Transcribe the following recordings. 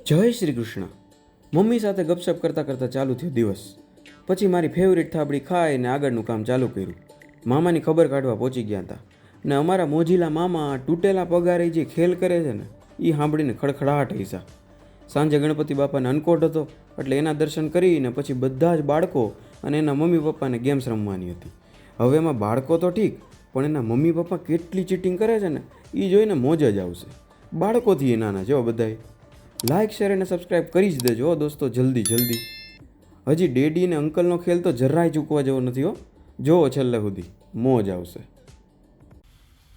જય શ્રી કૃષ્ણ. મમ્મી સાથે ગપશપ કરતાં કરતાં ચાલુ થયો દિવસ. પછી મારી ફેવરિટ થાબડી ખાઈને આગળનું કામ ચાલુ કર્યું. મામાની ખબર કાઢવા પહોંચી ગયા હતા ને અમારા મોજીલા મામા તૂટેલા પગારે જે ખેલ કરે છે ને એ સાંભળીને ખડખડાટ હૈસા. સાંજે ગણપતિ બાપાને અન્નકોટ હતો એટલે એના દર્શન કરીને પછી બધા જ બાળકો અને એના મમ્મી પપ્પાને ગેમ્સ રમવાની હતી. હવે એમાં બાળકો તો ઠીક, પણ એના મમ્મી પપ્પા કેટલી ચીટિંગ કરે છે ને એ જોઈને મોજ જ આવશે. બાળકોથી એ નાના જો બધાય. લાઇક શેર અને સબસ્ક્રાઈબ કરી જ દેજો દોસ્તો, જલ્દી જલ્દી. હજી ડેડી ને અંકલનો ખેલ તો જરાય ચૂકવા જેવો નથી હો. જોવો છેલ્લે સુધી, મોજ આવશે.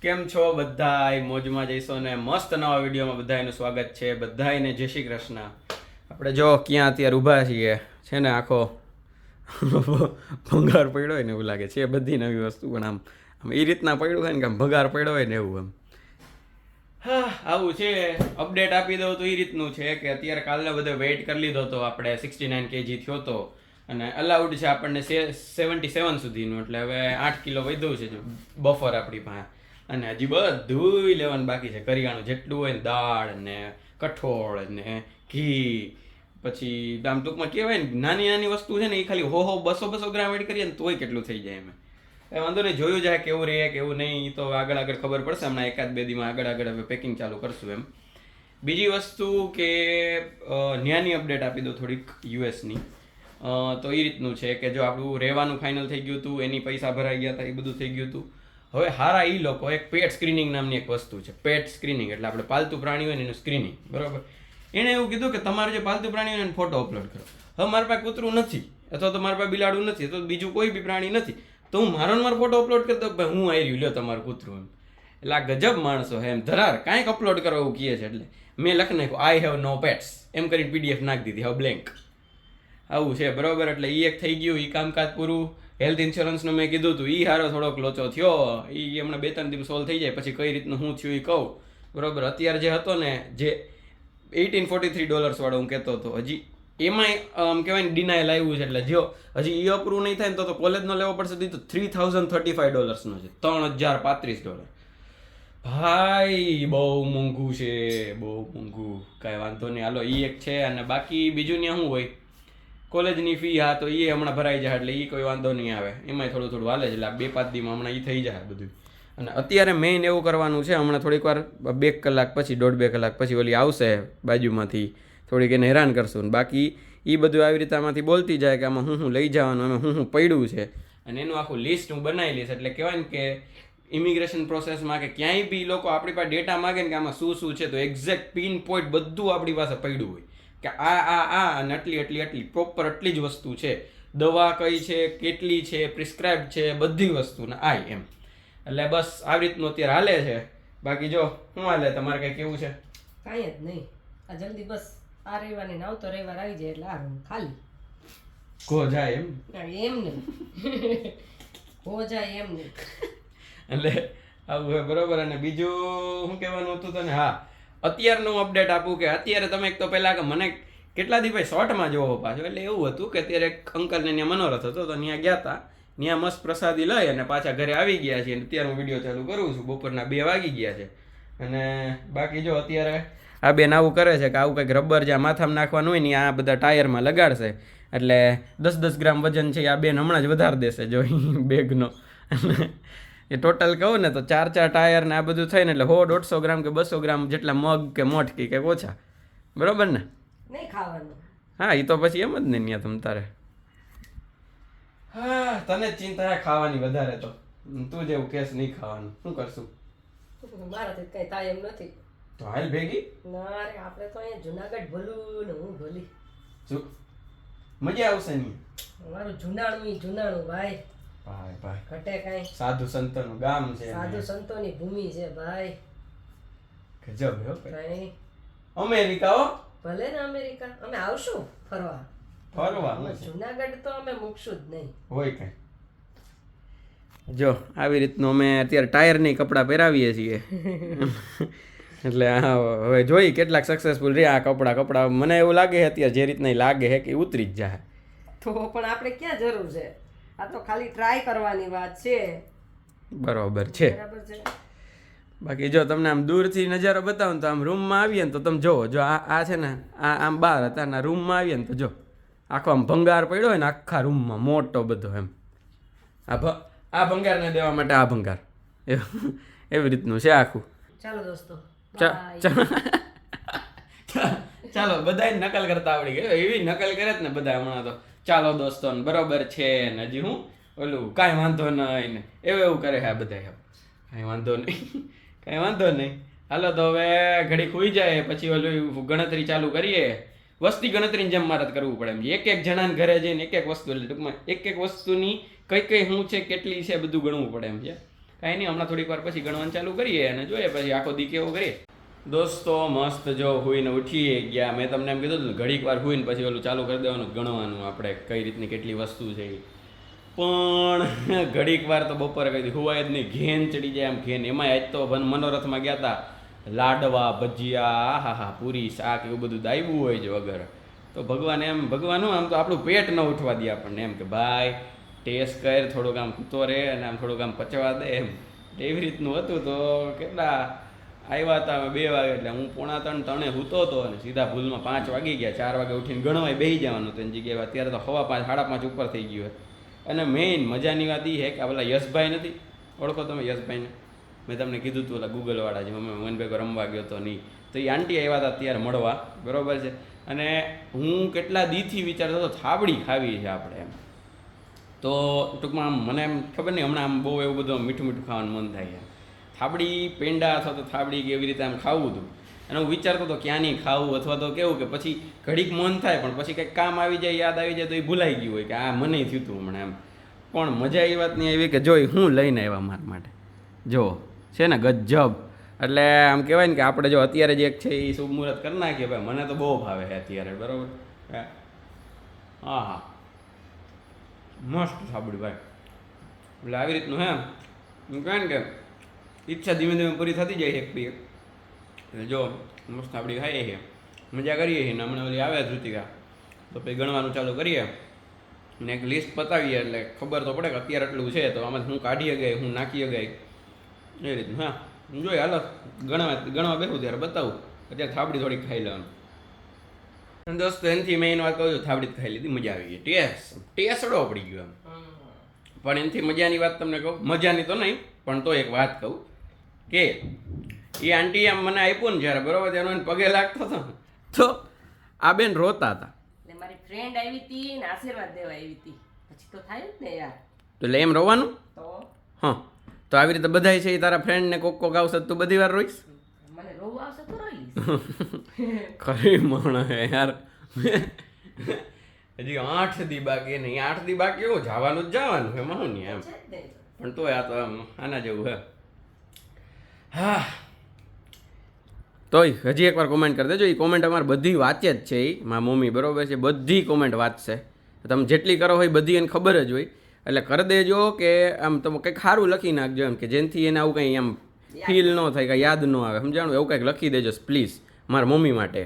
કેમ છો બધાય? મોજમાં જઈશો ને મસ્ત નવા વિડીયોમાં બધાયનું સ્વાગત છે. બધાયને જય શ્રી કૃષ્ણ. આપણે જો ક્યાં અત્યારે ઊભા છીએ છે ને, આખો ભંગાર પડ્યો હોય ને એવું લાગે છે. બધી નવી વસ્તુ પણ આમ એ રીતના પડ્યું હોય ને કે આમ ભંગાર પડ્યો હોય ને એવું. હા, આવું છે. અપડેટ આપી દઉં તો એ રીતનું છે કે અત્યારે કાલનો બધો વેઇટ કરી લીધો હતો આપણે, 69 kg થયો હતો અને અલાઉડ છે આપણને 77 સુધીનું, એટલે હવે 8 કિલો વધ્યું છે બફર આપણી પાસે. અને હજી બધું લેવાનું બાકી છે, કરિયાણું જેટલું હોય ને, દાળ ને કઠોળ ને ઘી, પછી આમ ટૂંકમાં કહેવાય ને નાની નાની વસ્તુ છે ને એ ખાલી 200 ગ્રામ એડ કરીએ ને તોય કેટલું થઈ જાય. એ વાંધો નહીં, જોયું જાય કેવું રહે કેવું નહીં તો આગળ ખબર પડશે. હમણાં એકાદ બે દીમાં આગળ હવે પેકિંગ ચાલુ કરશું એમ. બીજી વસ્તુ કે ન્યાની અપડેટ આપી દો થોડીક યુએસની. તો એ રીતનું છે કે જો આપણું રહેવાનું ફાઇનલ થઈ ગયું હતું, એની પૈસા ભરાઈ ગયા હતા, એ બધું થઈ ગયું હતું. હવે હારા એ લોકો એક પેટ સ્ક્રીનિંગ નામની એક વસ્તુ છે. પેટ સ્ક્રીનિંગ એટલે આપણે પાલતુ પ્રાણી હોય ને એનું સ્ક્રીનિંગ, બરાબર. એણે એવું કીધું કે તમારે જે પાલતુ પ્રાણી હોય એને ફોટો અપલોડ કરો. હવે મારા પાસે કૂતરું નથી, અથવા તો મારા પાસે બિલાડું નથી, અથવા બીજું કોઈ બી પ્રાણી નથી, તો હું મારો ફોટો અપલોડ કરતો ભાઈ હું આવી રહ્યું લ્યો તમારું કૂતરું એમ. એટલે આ ગજબ માણસો હે એમ. ધરાર કાંઈક અપલોડ કરો એવું કહે છે. એટલે મેં લખી નાખ્યું આઈ હેવ નો પેટ્સ એમ કરીને PDF નાખી દીધી. હવે બ્લેન્ક આવું છે, બરાબર. એટલે એ એક થઈ ગયું, એ કામકાજ પૂરું. હેલ્થ ઇન્સ્યોરન્સનું મેં કીધું હતું, એ હારો થોડોક લોચો થયો. એ હમણાં 2-3 દિવસ સોલ્વ થઈ જાય પછી કઈ રીતનું શું થયું એ કહું, બરાબર. અત્યારે જે હતો ને જે $1843 વાળો હું કહેતો હતો, હજી એમાંય આમ કહેવાય ને ડિનાયલ આવ્યું છે. એટલે જો હજી એ અપ્રૂવ નહીં થાય ને તો કોલેજનો લેવો પડશે. તો $3035 છે, $3035. ભાઈ બહુ મોંઘું છે, બહુ મોંઘું. કાંઈ વાંધો નહીં, હાલો એ એક છે. અને બાકી બીજું ત્યાં શું હોય, કોલેજની ફી, હા તો એ હમણાં ભરાઈ જાય એટલે એ કોઈ વાંધો નહીં આવે. એમાંય થોડું થોડું હાલે છે. એટલે 2-5 દીમાં હમણાં એ થઈ જાય બધું. અને અત્યારે મેઇન એવું કરવાનું છે, હમણાં થોડીક વાર 2 કલાક પછી 1.5-2 કલાક પછી ઓલી આવશે બાજુમાંથી, થોડીક એને હેરાન કરશું. બાકી એ બધું આવી રીતે આમાંથી બોલતી જાય કે આમાં હું લઈ જવાનું, આમાં હું પડ્યું છે, અને એનું આખું લિસ્ટ હું બનાવી લઈશ. એટલે કહેવાય ને કે ઇમિગ્રેશન પ્રોસેસમાં કે ક્યાંય બી લોકો આપણી પાસે ડેટા માગે ને કે આમાં શું છે, તો એક્ઝેક્ટ પિન પોઈન્ટ બધું આપણી પાસે પડ્યું હોય કે આ અને આટલી પ્રોપર આટલી જ વસ્તુ છે. દવા કઈ છે, કેટલી છે, પ્રિસ્ક્રાઇબ છે, બધી વસ્તુને એમ. એટલે બસ આવી રીતનું અત્યારે હાલે છે. બાકી જો શું હાલે તમારે કંઈ કેવું છે? કાંઈ જ નહીં. આ જલ્દી બસ આ રવિવાર ને આવતો રવિવાર આવી જાય એટલે આ રૂમ ખાલી ગો જાય એમ નહીં હો જાય એમ નહીં. એટલે આવું બરોબર. અને બીજું શું કહેવાનું હતું તને? હા, અત્યારનું અપડેટ આપું કે અત્યારે તમે એક તો પહેલાં કે મને કેટલા દી ભાઈ શોર્ટમાં જોવો પાછો. એટલે એવું હતું કે અત્યારે એક અંકલને ત્યાં મનોરથ હતો તો ત્યાં ગયા હતા, ત્યાં મસ્ત પ્રસાદી લઈ અને પાછા ઘરે આવી ગયા છે. અત્યારે હું વિડીયો ચાલુ કરું છું, બપોરના 2 વાગી ગયા છે. અને બાકી જો અત્યારે આ બેન આવું કરે છે કે આવું કંઈક રબર જ્યાં માથામાં નાખવાનું હોય ને આ બધા ટાયરમાં લગાડશે. એટલે 10-10 ગ્રામ વજન છે આ બેન હમણાં જ વધારી દેશે જો બેગનો. એ ટોટલ કહું ને તો 4 ટાયર ને આ બધું થઈને એટલે 100-150 ગ્રામ કે 200 ગ્રામ જેટલા મગ કે મોટકી કે ઓછા, બરોબર ને? નહીં ખાવાનું. હા, એ તો પછી એમ જ ને ત્યાં તમ તારે. હા, તને ચિંતા ખાવાની વધારે, તો તું જેવું કેસ નહીં ખાવાનું. શું કરશું? મારાથી કઈ થાય એમ નથી. તો હાલ ભેગી. ના રે, આપણે તો અહીંયા જુનાગઢ ભલું ને હું ભલી. મજા આવશે નહીં? મારું જુનાણું ભાઈ. ભાઈ ઘટે કઈ. સાધુ સંતોનું ગામ છે, સાધુ સંતોની ભૂમિ છે ભાઈ. ગજબ હો. કઈ અમેરિકા હો. ભલે ને અમેરિકા, અમે આવશું ફરવા. જુનાગઢ તો અમે મૂકશું જ નહીં હોય કઈ. જો આવી રીતનું અમે અત્યારે ટાયરની કપડાં પહેરાવીએ છીએ. એટલે હવે જોઈ કેટલાક સક્સેસફુલ રહ્યા આ કપડાં. મને એવું લાગે છે અત્યારે જે રીતના લાગે છે કે ઉતરી જ જાય. તો પણ આપણે ક્યાં જરૂર છે? આ તો ખાલી ટ્રાય કરવાની વાત છે. બરોબર છે. બાકી જો તમને આમ દૂરથી નજારો બતાવો ને તો આમ રૂમમાં આવીએ ને તો તમે જોવો, જો આ છે ને આ આમ બહાર હતા ને રૂમમાં આવીએ ને તો જો આખો આમ ભંગાર પડ્યો હોય ને આખા રૂમમાં મોટો બધો એમ. આ ભંગારને દેવા માટે આ ભંગાર એવી રીતનું છે આખું. ચાલો દોસ્તો, ચાલો બધાય નકલ કરતા આવડી ગયો, એવી નકલ કરે જ ને બધા હમણાં તો ચાલો દોસ્તો ને બરોબર છે ને હજી હું ઓલું કાંઈ વાંધો નહીં ને એવું કરે છે બધા. કાંઈ વાંધો નહીં, કાંઈ વાંધો નહીં. હાલો તો હવે ઘડી ખુઈ જાય પછી ઓલું ગણતરી ચાલુ કરીએ. વસ્તી ગણતરીની જેમ મારે કરવું પડે એમ, એક એક જણાને ઘરે જઈને એક એક વસ્તુ એટલે ટૂંકમાં એક એક વસ્તુની કઈ શું છે કેટલી છે બધું ગણવું પડે એમ છે. કાંઈ નહીં, હમણાં થોડીક વાર પછી ગણવાનું ચાલુ કરીએ અને જોઈએ પછી આખો દી કેવો કરીએ. દોસ્તો મસ્ત જો હુઈને ઉઠીએ ગયા. મેં તમને એમ કીધું ઘડીક વાર હુઈને પછી ઓલું ચાલુ કરી દેવાનું ગણવાનું આપણે કઈ રીતની કેટલી વસ્તુ છે. પણ ઘડીક વાર તો બપોરે કઈ હુવાય જ નહીં, ઘેન ચડી જાય એમ ઘેન. એમાં આજ તો મનોરથમાં ગયા હતા, લાડવા ભજીયા હા પૂરી શાક એવું બધું દાવ્યું હોય છે વગર તો ભગવાન આમ તો આપણું પેટ ન ઉઠવા દે આપણને એમ કે ભાઈ ટેસ્ટ કર, થોડુંક આમ સૂતો રહે અને આમ થોડુંક આમ પચવા દે એમ. એવી રીતનું હતું. તો કેટલા આવ્યા હતા અમે 2 વાગે, એટલે હું 2:45 સૂતો હતો અને સીધા ભૂલમાં 5 વાગી ગયા. 4 વાગે ઉઠીને ગણવાય બેસી જવાનું તો એની જગ્યાએ અત્યારે તો 5:15 5:30 ઉપર થઈ ગયું. અને મેઇન મજાની વાત એ છે કે આ પેલા યશભાઈ નથી, ઓળખો તમે યશભાઈને? મેં તમને કીધું હતું ઓલા ગૂગલવાળા જે મન ભેગો રમવા ગયો હતો નહીં, તો એ આંટી આવ્યા હતા અત્યારે મળવા, બરાબર છે. અને હું કેટલા દીથી વિચારતો હતો થાબડી ખાવી છે આપણે એમ. તો ટૂંકમાં આમ મને એમ ખબર નહીં હમણાં આમ બહુ એવું બધું મીઠું મીઠું ખાવાનું મન થાય છે. થાબડી પેંડા અથવા તો થાબડી કે એવી રીતે આમ ખાવું હતું. અને હું વિચારતો હતો ક્યાં નહીં ખાવું, અથવા તો કેવું કે પછી ઘડીક મન થાય પણ પછી કંઈક કામ આવી જાય, યાદ આવી જાય તો એ ભૂલાઈ ગયું હોય કે આ મને થયું હતું હમણાં એમ. પણ મજા એ વાત નહીં આવી કે જોઈ હું લઈને આવ્યા મારા માટે જો છે ને ગજબ. એટલે આમ કહેવાય ને કે આપણે જો અત્યારે જે એક છે એ શુભ મુહૂર્ત કરી નાખીએ ભાઈ, મને તો બહુ ભાવે છે અત્યારે, બરાબર. હા મસ્ત થાબડી ભાઈ. એટલે આવી રીતનું હે હું કહે ને કે ઈચ્છા ધીમે ધીમે પૂરી થતી જાય એક બી એક. જો મસ્ત થાબડી ખાઈએ છીએ, મજા કરીએ છીએ ને હમણાં ઓલી આવે ધૃતિકા તો પછી ગણવાનું ચાલુ કરીએ ને એક લિસ્ટ પતાવીએ એટલે ખબર તો પડે કે અત્યારે આટલું છે તો આમાં હું કાઢીએ ગઈ હું નાખીએ ગઈ એ રીતનું. હા જોઈએ હાલો ગણવા બેસું ત્યારે બતાવું. અત્યારે થાબડી થોડીક ખાઈ લેવાનું. અને દોસ્તો એનાથી મેં વાત કહું છું, થાબડી ખાઈ લીધી, મજા આવી ગઈ, ટેસડો પડી ગયો એમ. પણ એનાથી મજાની વાત તમને કહું, મજાની તો નહીં પણ તો એક વાત કહું કે એ આંટી આમ મને આપ્યું ને જ્યારે બરોબર ત્યારે એને પગે લાગતો હતો ને તો આ બેન રોતા હતા. મારી ફ્રેન્ડ આવી હતી ને આશીર્વાદ દેવા આવી હતી, પછી તો થાય જ ને યાર. તો એટલે એમ રોવાનું? તો હા તો આવી રીતે બધાય છે એ તારા ફ્રેન્ડ ને કોક આવશે તું બધી વાર રોઈશ? મને રોવું આવશે તો રોઈશ. ખરી મણ હે યાર. હજી 8 દી બાકી નહીં, 8 દી બાકી એવું જવાનું જ જવાનું એમાં શું નહીં એમ. પણ તો આ તો આમ આના જેવું હે. હા તોય હજી એકવાર કોમેન્ટ કરી દેજો. એ કોમેન્ટ અમારે બધી વાંચે જ છે, એ મારા મમ્મી બરાબર છે, બધી કોમેન્ટ વાંચશે. તમે જેટલી કરો હોય બધી એને ખબર જ હોય, એટલે કરી દેજો કે આમ તમે કંઈક સારું લખી નાખજો એમ કે જેનાથી એને આવું કંઈ આમ ફીલ ન થાય, કાંઈ યાદ ન આવે, સમજાણું? એવું કંઈક લખી દેજો પ્લીઝ મારા મમ્મી માટે.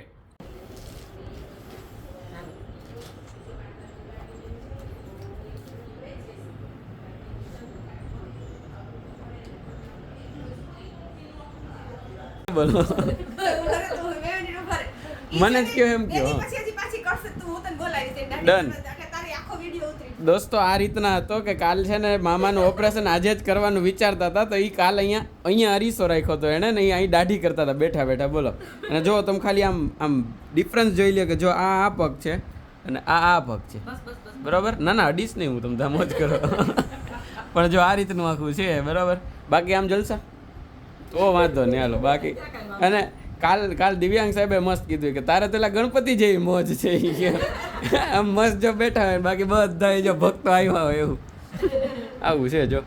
બોલો મને જ કયો એમ કયો. ડન દોસ્તો આ રીતના હતો કે કાલ છે ને મામાનું ઓપરેશન આજે જ કરવાનું વિચારતા હતા તો એ કાલ અહીંયા અરીસો રાખ્યો હતો એણે ને અહીં દાઢી કરતા હતા બેઠા બેઠા. બોલો. અને જો તમે ખાલી આમ ડિફરન્સ જોઈ લો કે જો આ પગ છે અને આ પગ છે, બરાબર? ના અડીશ નહીં હું, તમે ધમો જ કરો. પણ જો આ રીતનું આખું છે, બરાબર. બાકી આમ જલસા તો વાંધો નહીં હાલો. બાકી અને કાલ દિવ્યાંગ સાહેબે મસ્ત કીધું કે તારે પેલા ગણપતિ જેવી મોજ છે આમ મસ્ત જો બેઠા હોય, બાકી બધા જો ભક્તો આવ્યા હોય એવું આવું છે. જો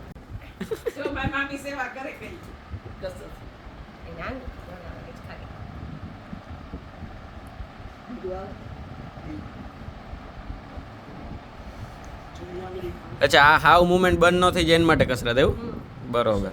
અચ્છા આ હાવ મુવમેન્ટ બંધ ન થઈ જાય એના માટે કસરત, એવું? બરોબર.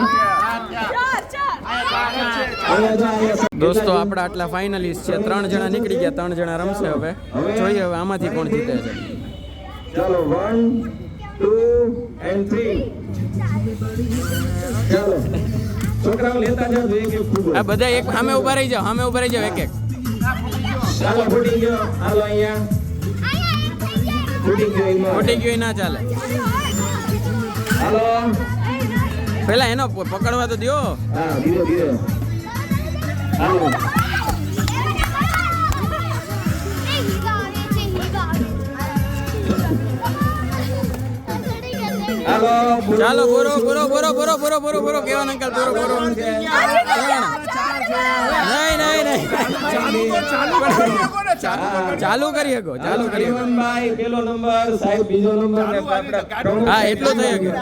ચાર દોસ્તો આપણા આટલા ફાઇનલિસ્ટ છે 3 જણા નીકળી ગયા 3 જણા રમશે હવે જોઈએ હવે આમાંથી કોણ જીતે છે ચાલો 1 2 and 3 ચાલો છોકરાઓ લેતા જાઓ એક એક ફૂગો આ બધા એક સામે ઊભા રહી જાઓ એક એક ચાલો ફૂટી ગયો હાલો અહીંયા ફૂટી ગયો ના ચાલે હાલો પેલા એનો પકડવા તો દ્યો હા ધીરે હાલો હાલો ચાલો બોરો કેવા અંકલ બોરો નહીં ચાલુ કરી શકો ભાઈ પેલો નંબર સાહેબ બીજો નંબર ને હા એટલું થઈ ગયું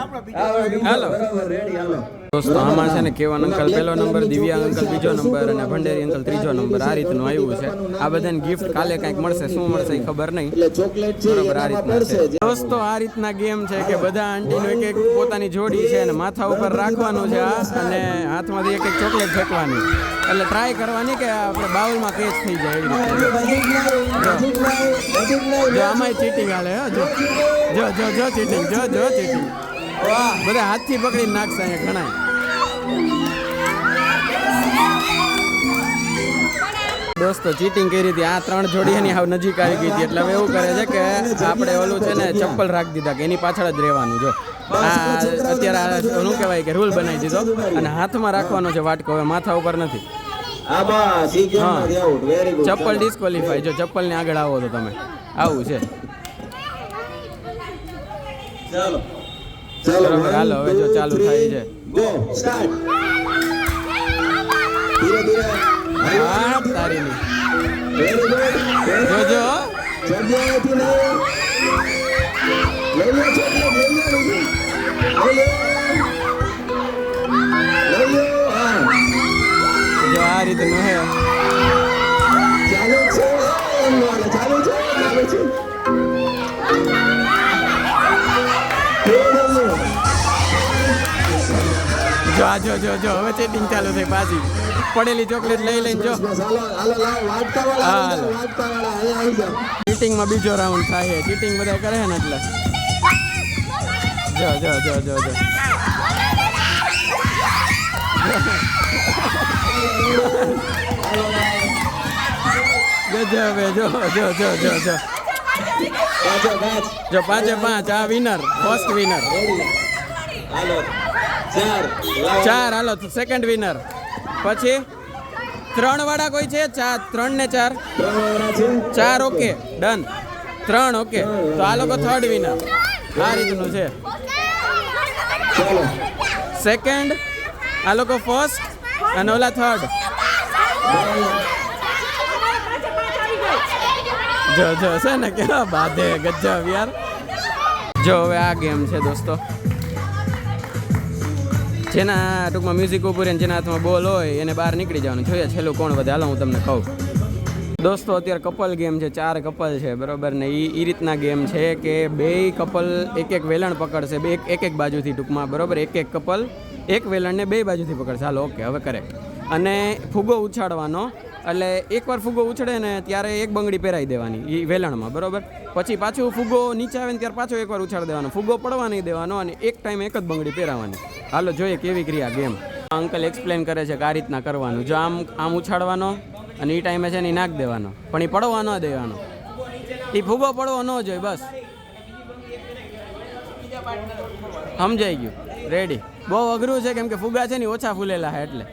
હાલો રેડી હાલો દોસ્તો આમાં છે ને કેવન અંકલ પહેલો નંબર દિવ્યા અંકલ બીજો નંબર અને ભંડેરી અંકલ ત્રીજો નંબર આ રીતનું આવ્યું છે આ બધાને ગિફ્ટ કાલે કંઈક મળશે શું મળશે એ ખબર નહીં એટલે ચોકલેટ છે બરોબર આ રીતના છે દોસ્તો આ રીતના ગેમ છે કે બધા આંટીનું એક પોતાની જોડી છે અને માથા ઉપર રાખવાનું છે આ અને હાથમાંથી એક ચોકલેટ ફેંકવાની એટલે ટ્રાય કરવાની કે આપણે બાઉલમાં કેચ થઈ જાય એવી રીતે જો આમાંય ચીટિંગ હાલે જો ચીટિંગ જો ચીટિંગ બધા હાથથી પકડીને નાખશે અહીંયા ઘણા દોસ્તો ચીટિંગ કરી હતી આ 3 જોડી એની હાવ નજીક આવી ગઈ હતી એટલે હવે એવું કરે છે કે આપણે ઓલું છે ને ચપ્પલ રાખી દીધા કે એની પાછળ જ રહેવાનું જો આ અત્યારે શું કહેવાય કે રૂલ બનાવી દીધો અને હાથમાં રાખવાનો છે વાટકો હવે માથા ઉપર નથી ચપ્પલ ડિસ્ક્વોલિફાય જો ચપ્પલની આગળ આવો તો તમે આવું છે બરોબર હાલો હવે જો ચાલુ થાય છે હા તારીની જો જો આ રીતનું હે જો હવે ચેટિંગ ચાલુ થઈ પાછી પડેલી ચોકલેટ લઈ લઈને જો ચીટિંગમાં બીજો રાઉન્ડ થાય ચીટિંગ બધા કરે ને એટલે જો જો 5-5 આ વિનર ફર્સ્ટ વિનર 4 હાલો સેકન્ડ વિનર પછી 3 વાળા કોઈ છે 3 ને 4 ઓકે ડન 3 ઓકે તો આ લોકો થર્ડ વિનર આ રીતનું છે સેકન્ડ આ લોકો ફર્સ્ટ અને ઓલા થર્ડ જો છે ને કેવા બાધે ગજબ યાર જો હવે આ ગેમ છે દોસ્તો જેના ટૂંકમાં મ્યુઝિક ઉપર જેના હાથમાં બોલ હોય એને બહાર નીકળી જવાનું જોઈએ છેલ્લું કોણ વધે હાલો હું તમને કહું દોસ્તો અત્યારે કપલ ગેમ છે 4 કપલ છે બરોબર ને એ રીતના ગેમ છે કે 2 કપલ એક વેલણ પકડશે એક બાજુથી ટૂંકમાં બરોબર એક કપલ એક વેલણને 2 બાજુથી પકડશે હાલો ઓકે હવે કરેક્ટ અને ફૂગો ઉછાળવાનો એટલે એકવાર ફૂગો ઉછળે ને ત્યારે એક બંગડી પહેરાવી દેવાની એ વેલણમાં બરોબર પછી પાછું ફૂગો નીચે આવે ને ત્યારે પાછો એકવાર ઉછાળી દેવાનો ફૂગો પડવા નહીં દેવાનો અને એક ટાઈમ એક જ બંગડી પહેરાવાની હાલો જોઈએ કેવી ક્રિયા ગેમ અંકલ એક્સપ્લેન કરે છે કે આ રીતના કરવાનું જો આમ ઉછાળવાનો અને એ ટાઈમે છે ને નાખ દેવાનો પણ એ પડવા ન દેવાનો એ ફૂગો પડવો ન જોઈએ બસ સમજાઈ ગયું રેડી બહુ અઘરું છે કેમ કે ફુગા છે ને ઓછા ફૂલેલા છે એટલે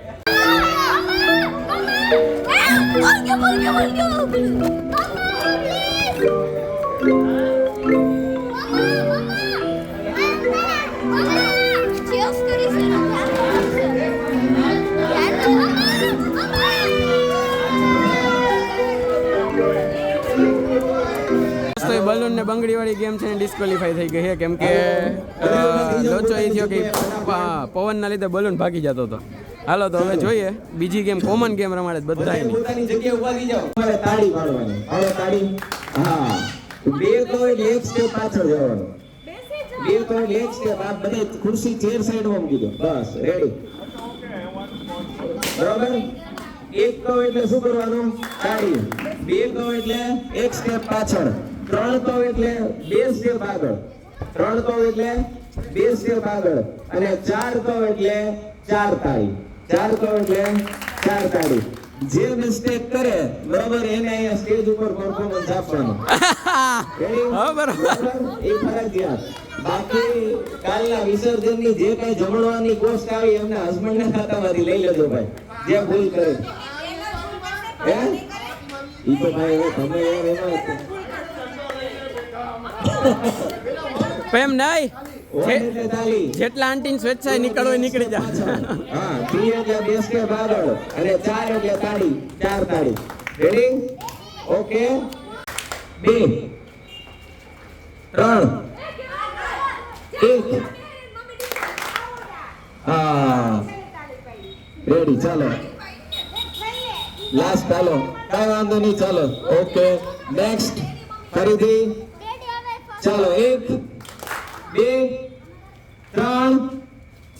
બલૂન ને બંગડી વાળી ગેમ છે ને ડિસ્ક્વોલિફાઈ થઈ ગઈ છે કેમ કે લોચો એ થયો કે પવનના લીધે બલૂન ભાગી જતો હતો હાલો તો હવે જોઈએ બીજી ગેમ કોમન ગેમ રમાડે બધા પોતાની જગ્યાએ ઊભા થઈ જાઓ તમારે તાળી પાડવાની હવે તાળી હા બે તો લેગ સ્ટેપ પાછળ જવાનું બે તો લેગ સ્ટેપ આ બધે ખુરશી ચેર સાઈડ માં મૂકી દો બસ રેડી બરાબર? એક કહો એટલે શું કરવાનું? તાળી. બે કહો એટલે એક સ્ટેપ પાછળ. ત્રણ કહો એટલે બે સ્ટેપ આગળ. ત્રણ કહો એટલે બે સ્ટેપ આગળ. અને ચાર કહો એટલે ચાર તાળી. ચાર કહો એટલે ચાર તાળી. જે મિસ્ટેક કરે બરાબર એને અહીંયા સ્ટેજ ઉપર પરફોર્મન્સ આપવાનું. Ready? હા, બરાબર. એ ફરજિયાત. બાકી કાલના વિસર્જનની જે કઈ જમણવાની કોસ્ટ આવી એમના હસબન્ડના ખાતામાંથી લઈ લેજો ભાઈ, જે ભૂલ કરે. હે ઈ તો ભાઈ હવે તમે યાર એમાં પ્રેમ નહીં One એટલે તાળી. જેટલા આંટીને સ્વેચ્છાએ નીકળો એ નીકળી જાય. હા, three એટલે બે સ્ટેપ આગળ અને ચાર એટલે તાળી. ચાર તાળી. રેડી? ઓકે. બે ત્રણ એક. હા રેડી. ચાલો લાસ્ટ. ચાલો કઈ વાંધો નહીં. ચાલો ઓકે નેક્સ્ટ. ફરીથી ચાલો. એક બે ત્રણ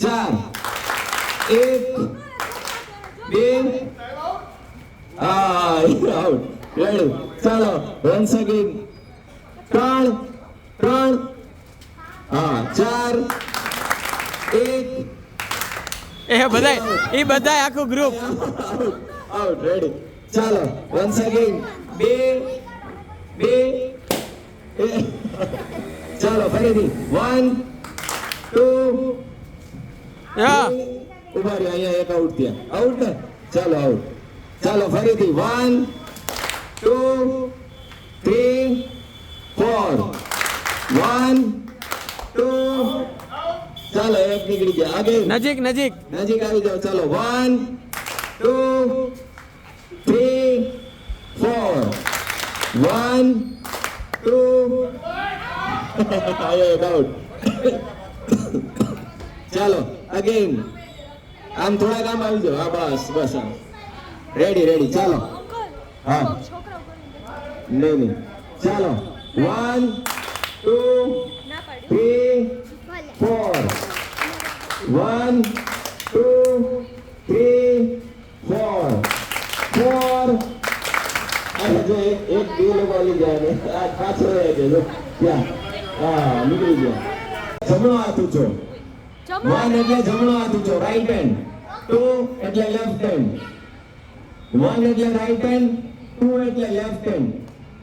ચાર. એક બે. આઉટ. રેડી. ચાલો વન્સ અગેન. ત્રણ ત્રણ. હા ચાર. એક. એ બધાય આખું ગ્રુપ. આઉટ. રેડી. ચાલો વન્સ અગેન. બે બે. ચાલો ફરીથી. 1 2 હા ઉભા રહ્યો. અહીંયા એક આઉટ થયા. આઉટ ને? ચાલો આઉટ. ચાલો ફરીથી. 1 2 3 4. 1 2. ચાલો એક નીકળી ગયા. આગળ નજીક નજીક આવી જાઓ. ચાલો 1 2 3 4. 1 2. આઉટ. ચાલો અગેન. આમ થોડાક આમ આવી જાઓ. હા બસ બસ આમ. રેડી. ચાલો. હા નહીં. ચાલો 1 2 3 4. 1 2 3 4. 4. અરે જો એક બે લોકો આવી જાય ને આ પાછળ રહે છે. જો ત્યાં હા નીકળી ગયા. જમણો હાથ ઊંચો. 1 એટલે જમણો હાથ ઊંચો. Right hand. 2 એટલે લેફ્ટ હેન્ડ. 1 એટલે રાઈટ હેન્ડ. 2 એટલે લેફ્ટ હેન્ડ.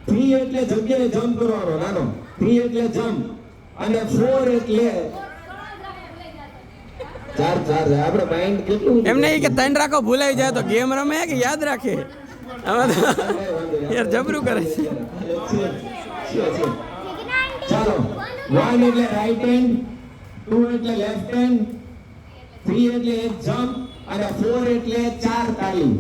3 એટલે જગ્યાએ જમ્પ કરવાનો નાનો. 3 એટલે જમ્પ. અને 4 એટલે ચાર. આપણે માઇન્ડ કેટલું એમ નહીં કે ત્રણ રાખો ભૂલાઈ જાય તો ગેમ રમે કે યાદ રાખે. આમાં તો યાર જબરું કરે છે. ચાલો 1 એટલે રાઈટ હેન્ડ. 2 એટલે લેફ્ટ હેન્ડ. 3 એટલે એક જમ્પ. અને 4 એટલે ચાર તાળી.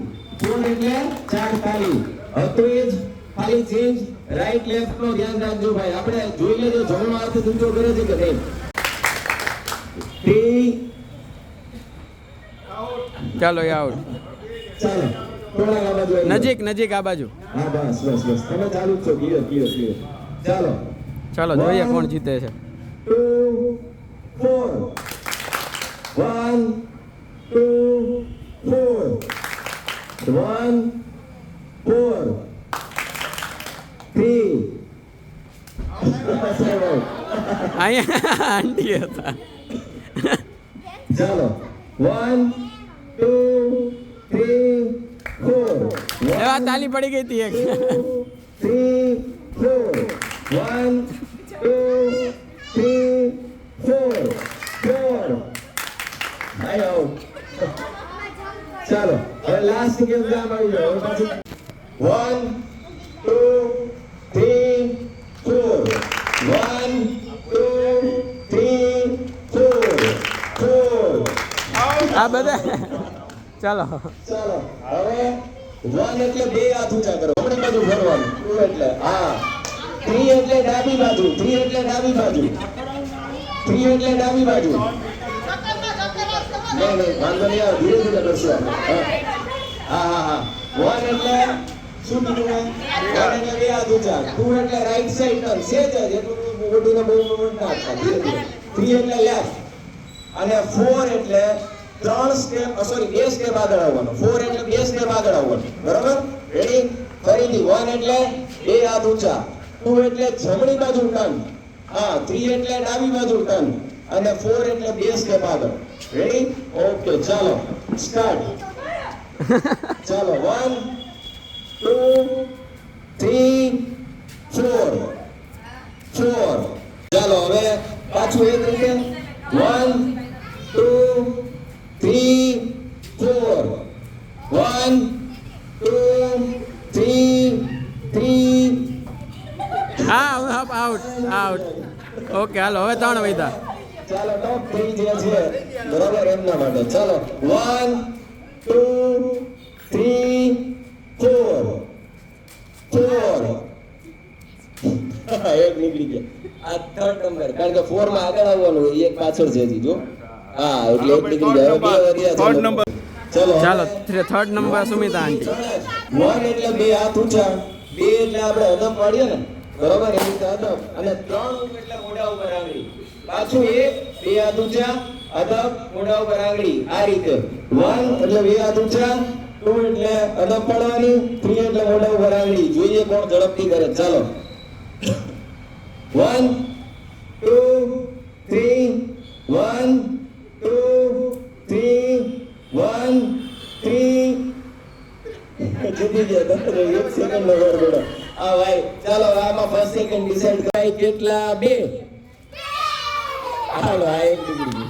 4 એટલે ચાર તાળી. હતું એ જ ખાલી ચેન્જ રાઈટ લેફ્ટ નો ધ્યાન રાખજો ભાઈ. આપણે જોઈ લેજો જમણો હાથ ઊંચો કરે છે કે નહીં. 3. ચાલો આઉટ. ચાલો થોડા આ બાજુ નજીક આ બાજુ. હા બસ તમે ચાલુ જ છો. ક્લિયર. ચાલો જોઈએ કોણ જીતે છે. 2 4. 1 2 4. 1 4 3. અહીંયા આંટી હતા. ચાલો 1 2 3 4. એવા તાલી પડી ગઈ હતી એક. 3 4. 1 2 3 4. 4. આયો. ચાલો હવે લાસ્ટ ગેમ જામ આવી જાઓ. પછી 1 2 3 4. 1 2 3 4. 4. આ બધા ચાલો હવે 1 એટલે બે હાથ ઊંચા કરો. જમણી બાજુ ફરવાનું. 2 એટલે હા. 3 એટલે ડાબી બાજુ. 3 એટલે ડાબી બાજુ. 3 એટલે ડાબી બાજુ. નહીં વાંધો નહીં આવે. ધીરે કરશું આપણે. હા 1 એટલે શું કીધું? 1 એટલે બે હાથ ઊંચા. 2 એટલે રાઈટ સાઈડ ટર્ન. સેજ જ એટલું મોટું ને બહુ મોટું ના આપતા. 3 એટલે લેફ્ટ. અને 4 એટલે 2 સ્ટેપ આગળ આવવાનું. 4 એટલે 2 સ્ટેપ આગળ આવવાનું. બરાબર? રેડી? ફરીથી 1 એટલે 2 હાથ ઊંચા, 2 એટલે જમણી બાજુ ટર્ન, હા 3 એટલે ડાબી બાજુ ટર્ન, અને 4 એટલે 2 સ્ટેપ આગળ. રેડી? ઓકે, ચાલો સ્ટાર્ટ. ચાલો 1 2 3 4 4. ચાલો હવે પાછું એક રીતે 1 2 3 4 1 2 3 આઉટ. ઓકે હાલો હવે 3 વૈધા. ચાલો ટોપ 3 જે છે બરાબર એમના માટે. ચાલો 1 2 3 4 4. એક નીકળી ગયા. આ થર્ડ નંબર, કારણ કે 4 માં આગળ આવવાનું હોય, એક પાછળ છે હજી જો. હા એટલે એક નીકળી ગયા. હવે 2 વધ્યા. Third number. ચાલો 3rd નંબર સુમિતા આંટી. 1 એટલે 2 હાથ ઊંચા, 2 એટલે આપણે અદબ પાડીએ ને બરાબર, એ રીતે અદબ, અને 3 એટલે મોઢા ઉપર આંગળી. પાછું 2 હાથ ઊંચા, અદબ, મોઢા ઉપર આંગળી, આ રીતે. 1 એટલે 2 હાથ ઊંચા, 2 એટલે અદબ પાડવાની, 3 એટલે મોઢા ઉપર આંગળી. જોઈએ કોણ ઝડપથી કરે. ચાલો 1 2 3 1 2 3 1 3. જીતી ગયા. એક સેકન્ડ નો ગડબડ. હા ભાઈ ચાલો આમાં ફર્સ્ટ સેકન્ડ ડિસાઈડ કરાય. કેટલા? 2. હાલો આ એક નીકળી ગયું.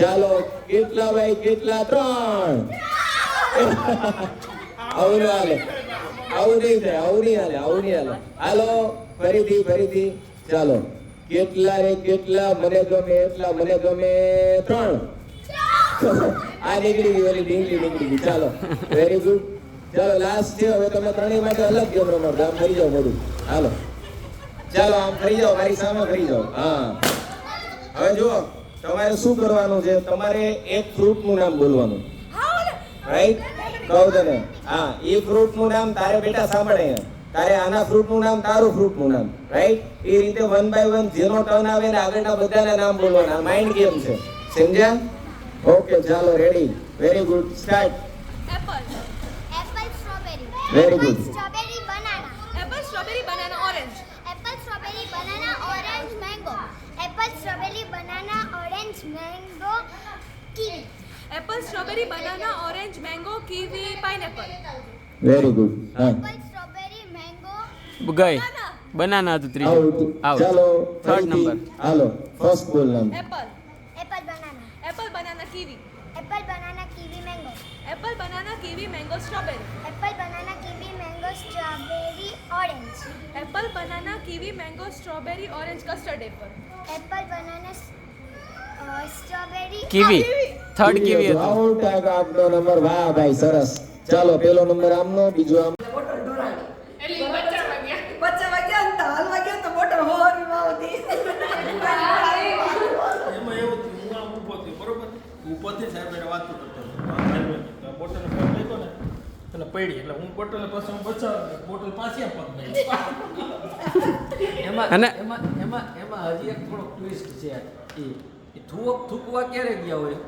ચાલો કેટલા ભાઈ? કેટલા? 3. આવું ન હાલે, આવું નહીં થાય, આવું નહીં હાલે, આવું નહીં હાલે. હાલો ફરીથી. ચાલો કેટલા રે? કેટલા? મને ગમે એટલા, મને ગમે 3. આ નીકળી ગઈ, ઓલી ઢીંગલી નીકળી ગઈ. ચાલો વેરી ગુડ. ચાલો લાસ્ટ છે. હવે તમે ત્રણેય માટે અલગ ગેમ રમો. આમ ફરી જાઓ મોઢું. હાલો ચાલો આમ ફરી જાઓ, મારી સામે ફરી જાઓ. હા હવે જુઓ તમારે શું કરવાનું છે. તમારે એક ફ્રૂટ નું નામ બોલવાનું, રાઈટ? કહું તને. હા એ ફ્રૂટ નું નામ તારે બેટા સાંભળે. તારે આના ફ્રૂટ નું નામ, તારું ફ્રૂટ નું નામ, રાઈટ? એ રીતે 1 બાય 1 જેનો ટર્ન આવે ને આગળના બધાના નામ બોલવાના. માઇન્ડ ગેમ છે, સમજ્યા? ઓકે ચાલો ready. Very good. Start. Apple strawberry. Very good. Strawberry banana. Apple, strawberry, banana, orange. Apple strawberry banana orange mango. Apple strawberry banana orange mango kiwi. Apple, strawberry, banana, orange, mango, kiwi, pineapple. Very good. હા Apple strawberry mango ગઈ. Banana હતું ત્રીજું. Out. ચાલો third ફરીથી. Number. હાલો first બોલ નામ. Apple, apple banana. apple, banana, kiwi. Apple banana kiwi mango. Apple, banana, kiwi, mango, strawberry. Apple banana kiwi mango strawberry orange. Apple, banana, kiwi, mango, strawberry, orange, custard apple. Apple banana strawberry kiwi. Third kiwi હતું. Out. આપનો number. વાહ ભાઈ સરસ. ચાલો પેલો number આમનો, બીજો આમ. બોટલ ઢોરાણી. બચ્ચા વાગ્યા ને તો હાલવા ગયા તો બોટલ હોરી વાવતી. એમાં એવું થયું, હું આમ ઊભો થયો બરોબર, ઊભોથી સાહેબ એને વાત કરતો હતો. બોટલને પગ લીધો ને એટલે પડી, એટલે હું બોટલને પછી હું બચાવ, બોટલ પાછી આ પગ નહીં. અને એમાં હજી એક થોડોક ટ્વિસ્ટ છે. એ થૂકવા ક્યારે ગયા હોય?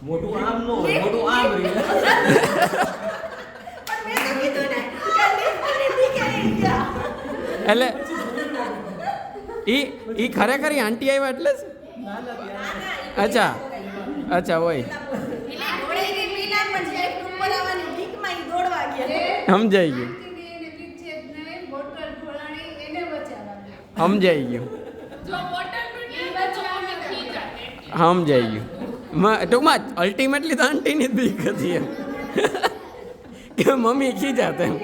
મોઢું આમ ન હોય, મોઢું આમ રહે. એટલે ઈ ખરેખર ઈ આંટી આવ્યા એટલે જ? અચ્છા હોય. સમજાઈ ગયું. સમજાઈ ગયું. ટૂંકમાં અલ્ટિમેટલી તો આંટીની જ બીક હતી એમ કે મમ્મી ખીજાતા એમ.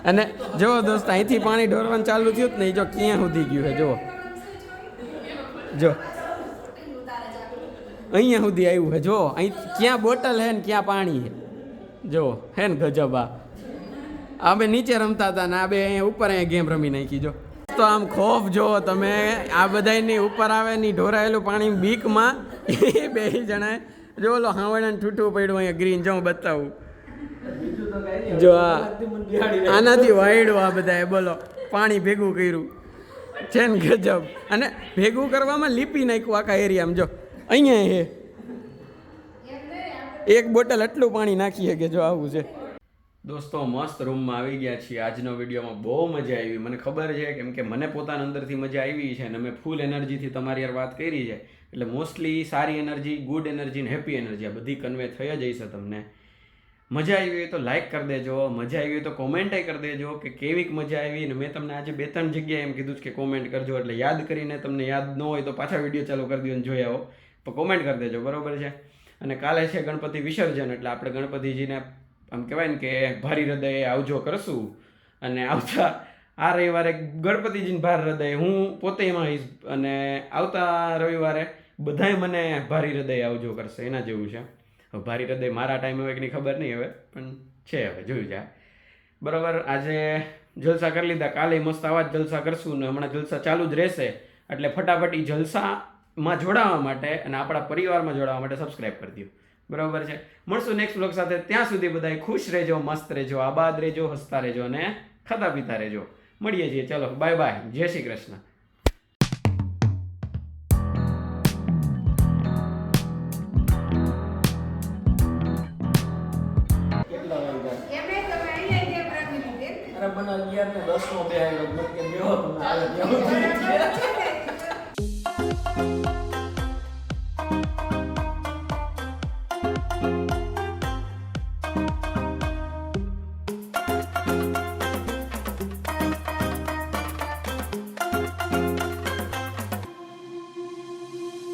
અને જો દોસ્ત અહીંથી પાણી ઢોરવાનું ચાલુ થયું જ નહીં, જો ક્યાં સુધી ગયું છે. જો અહીંયા સુધી આવ્યું છે. જો અહીં ક્યાં બોટલ હે ને ક્યાં પાણી છે. જો હે ને ગજબ. આ બે નીચે રમતા હતા ને આ બે અહીંયા ઉપર અહીંયા ગેમ રમી નાખી. જો તો આમ ખોફ જો તમે આ બધાની ઉપર આવે ની ઢોરાયેલું પાણી બીકમાં એ બે જણાએ જો ઓલો હાવણાને ઠૂઠું પડ્યું અહીંયા ગ્રીન જો હું બતાવું બીજું તો કાંઈ નહીં. જો હવે આ કલાકથી મને બિહાડી રાખે. આનાથી વાયડું આ બધાએ બોલો પાણી ભેગું કર્યું છે ને ગજબ અને ભેગું કરવામાં લીપી નાખ્યું આખા એરિયામાં જો અહીંયા હે એક બોટલ આટલું પાણી નાખીએ કે જો આવું છે દોસ્તો મસ્ત રૂમમાં આવી ગયા છીએ આજનો વિડીયોમાં બહુ મજા આવી મને ખબર છે કેમ કે મને પોતાના અંદરથી મજા આવી છે અને મેં ફૂલ એનર્જીથી તમારી યાર વાત કરી છે એટલે મોસ્ટલી સારી એનર્જી ગુડ એનર્જી ને હેપી એનર્જી આ બધી કન્વે થઈ જ હશે તમને મજા આવી હોય તો લાઇક કરી દેજો મજા આવી હોય તો કોમેન્ટ કરી દેજો કે કેવીક મજા આવી ને મેં તમને આજે 2-3 જગ્યાએ એમ કીધું છે કે કોમેન્ટ કરજો એટલે યાદ કરીને તમને યાદ ન હોય તો પાછા વિડીયો ચાલુ કરી દો અને જોઈ આવો તો કોમેન્ટ કરી દેજો બરોબર છે અને કાલે છે ગણપતિ વિસર્જન એટલે આપણે ગણપતિજીને આમ કહેવાય ને કે ભારી હૃદયે આવજો કરશું અને આવતા આ રવિવારે ગણપતિજીને ભાર હૃદય હું પોતે એમાં આવીશ અને આવતા રવિવારે બધાય મને ભારી હૃદય આવજો કરશે એના જેવું છે હવે ભારી હૃદય મારા ટાઈમે હોય કે નહીં ખબર નહીં હવે પણ છે હવે જોયું જાય બરાબર આજે જલસા કરી લીધા કાલે મસ્ત આવા જ જલસા કરશું ને હમણાં જલસા ચાલુ જ રહેશે એટલે ફટાફટ ઈ જલસામાં જોડાવા માટે અને આપણા પરિવારમાં જોડાવા માટે સબસ્ક્રાઈબ કરી દો બરાબર છે મળશું નેક્સ્ટ બ્લોગ સાથે ત્યાં સુધી બધા ખુશ રહેજો મસ્ત રહેજો આબાદ રહેજો હસતા રહેજો અને ખાતા પીતા રહેજો મળીએ છીએ ચલો બાય બાય જય શ્રી કૃષ્ણ કેટલા વાગ્યા? અરે મને 11 ને 10 નો બેહાડ્યો. મને કે બેહો તમે આવે ત્યાં સુધી.